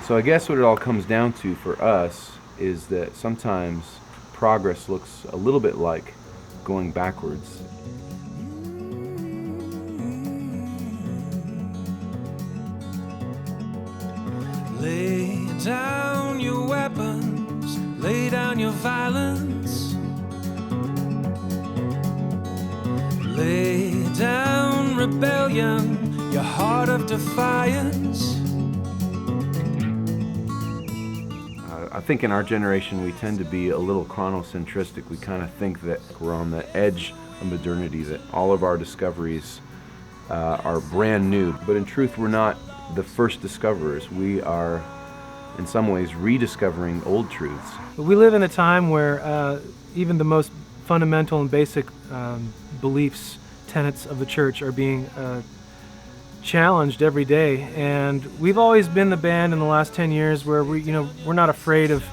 So I guess what it all comes down to for us is that sometimes progress looks a little bit like going backwards. Lay down your weapons, lay down your violence. Lay down rebellion, your heart of defiance. I think in our generation we tend to be a little chronocentristic. We kind of think that we're on the edge of modernity, that all of our discoveries are brand new. But in truth, we're not the first discoverers. We are, in some ways, rediscovering old truths. We live in a time where even the most fundamental and basic beliefs, tenets of the church are being challenged every day, and we've always been the band in the last 10 years where we're not afraid of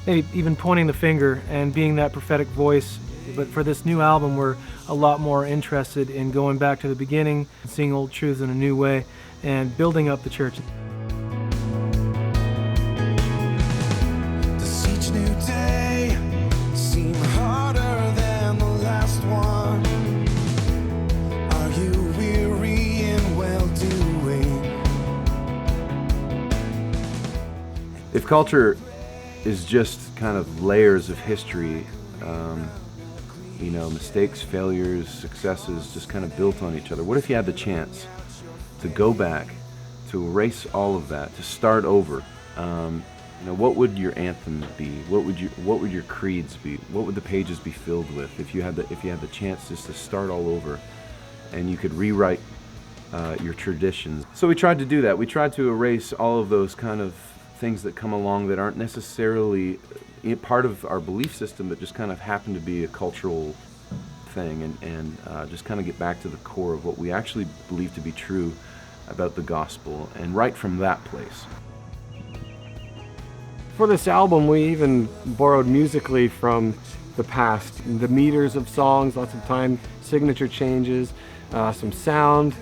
maybe even pointing the finger and being that prophetic voice. But for this new album, we're a lot more interested in going back to the beginning, seeing old truths in a new way, and building up the church. Does each new day seem harder than the last one? Are you weary in well-doing? If culture is just kind of layers of history, mistakes, failures, successes just kind of built on each other, what if you had the chance to go back, to erase all of that, to start over? What would your anthem be? What would your creeds be? What would the pages be filled with if you had the chance just to start all over, and you could rewrite your traditions? So we tried to do that. We tried to erase all of those kind of things that come along that aren't necessarily part of our belief system, but just kind of happen to be a cultural thing, and just kind of get back to the core of what we actually believe to be true about the gospel, and right from that place. For this album, we even borrowed musically from the past. The meters of songs, lots of time, signature changes, some sound,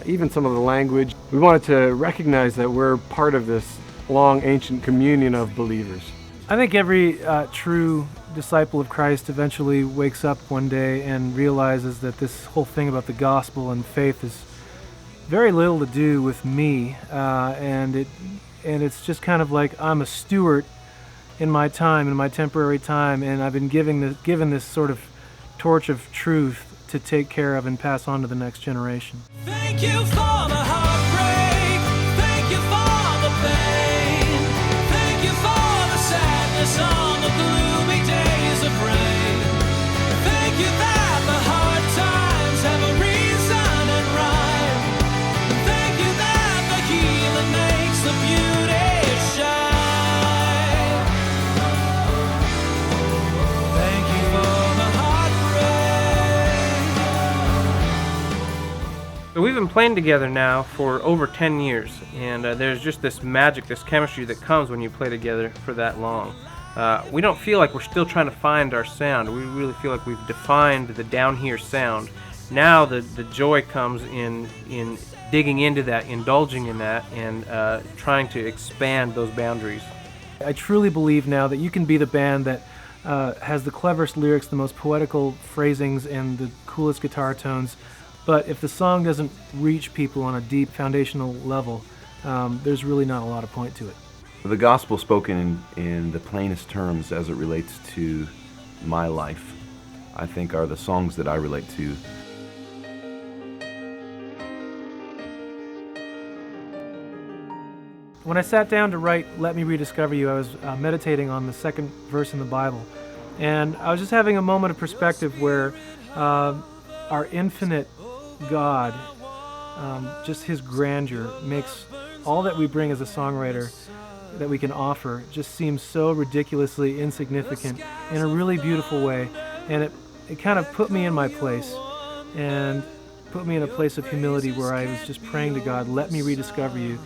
even some of the language. We wanted to recognize that we're part of this long, ancient communion of believers. I think every true disciple of Christ eventually wakes up one day and realizes that this whole thing about the gospel and faith is very little to do with me, and it's just kind of like I'm a steward in my time, in my temporary time, and I've been given this sort of torch of truth to take care of and pass on to the next generation. Thank you for the heartbreak. Thank you for the pain. Thank you for the sadness on the gloomy days of rain. Thank you that the hard times have a reason and rhyme. Thank you that the healing makes the beauty shine. Thank you for the heartbreak. So we've been playing together now for over 10 years, and there's just this magic, this chemistry that comes when you play together for that long. We don't feel like we're still trying to find our sound. We really feel like we've defined the Downhere sound. Now the joy comes in digging into that, indulging in that, and trying to expand those boundaries. I truly believe now that you can be the band that has the cleverest lyrics, the most poetical phrasings, and the coolest guitar tones, but if the song doesn't reach people on a deep foundational level, there's really not a lot of point to it. The gospel spoken in the plainest terms as it relates to my life, I think, are the songs that I relate to. When I sat down to write Let Me Rediscover You, I was meditating on the second verse in the Bible, and I was just having a moment of perspective where our infinite God, just His grandeur, makes all that we bring as a songwriter that we can offer just seems so ridiculously insignificant in a really beautiful way, and it kind of put me in my place and put me in a place of humility where I was just praying to God, let me rediscover you.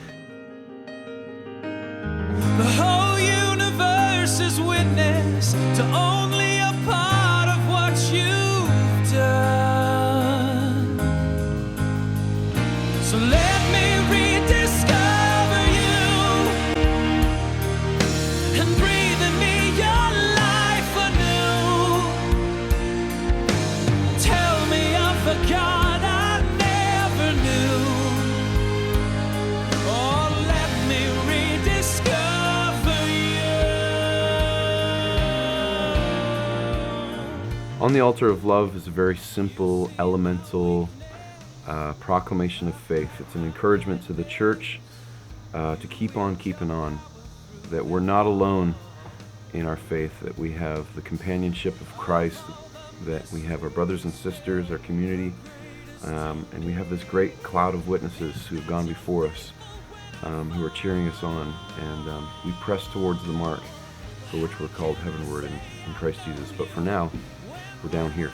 The whole universe is witness to only a part of what you've done. So let me rediscover you. On the Altar of Love is a very simple, elemental proclamation of faith. It's an encouragement to the church to keep on keeping on, that we're not alone in our faith, that we have the companionship of Christ, that we have our brothers and sisters, our community, and we have this great cloud of witnesses who have gone before us, who are cheering us on, and we press towards the mark for which we're called heavenward in Christ Jesus. But for now, we're down here.